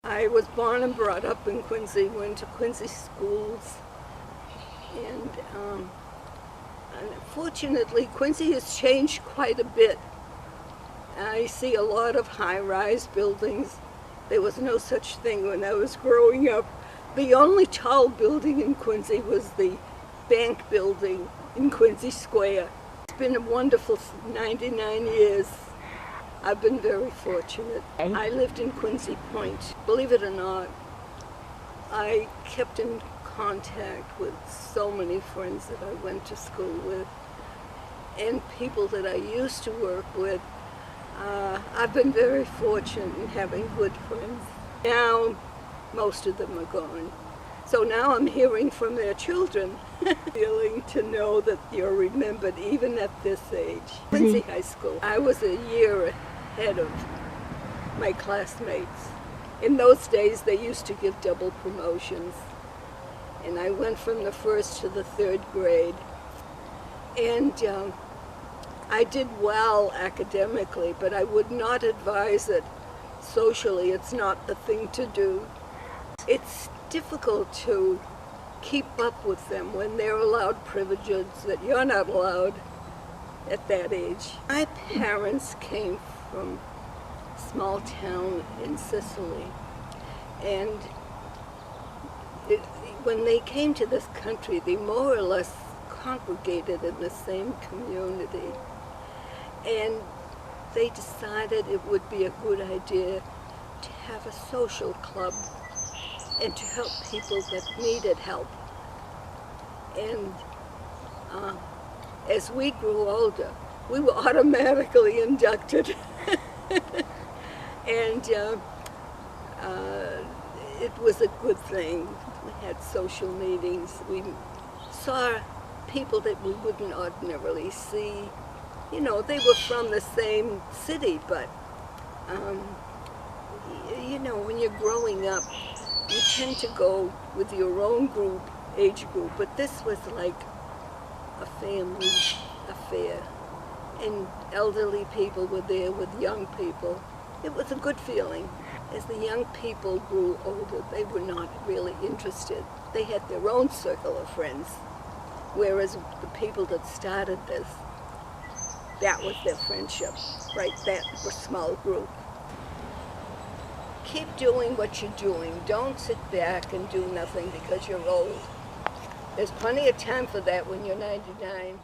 I was born and brought up in Quincy, went to Quincy schools, and unfortunately Quincy has changed quite a bit. I see a lot of high-rise buildings. There was no such thing when I was growing up. The only tall building in Quincy was the bank building in Quincy Square. It's been a wonderful 99 years. I've been very fortunate. I lived in Quincy Point. Believe it or not, I kept in contact with so many friends that I went to school with and people that I used to work with. I've been very fortunate in having good friends. Now, most of them are gone. So now I'm hearing from their children, feeling to know that you're remembered even at this age. Quincy High School. I was a year ahead of my classmates. In those days, they used to give double promotions. And I went from the first to the third grade. And I did well academically, but I would not advise it socially. It's not the thing to do. It's difficult to keep up with them when they're allowed privileges that you're not allowed at that age. My parents came from a small town in Sicily, and when they came to this country, they more or less congregated in the same community, and they decided it would be a good idea to have a social club and to help people that needed help. And as we grew older, we were automatically inducted. And it was a good thing. We had social meetings. We saw people that we wouldn't ordinarily see. You know, they were from the same city, but you know, when you're growing up, you tend to go with your own group, age group, but this was like a family affair. And elderly people were there with young people. It was a good feeling. As the young people grew older, they were not really interested. They had their own circle of friends, whereas the people that started this, that was their friendship, right? That was a small group. Keep doing what you're doing. Don't sit back and do nothing because you're old. There's plenty of time for that when you're 99.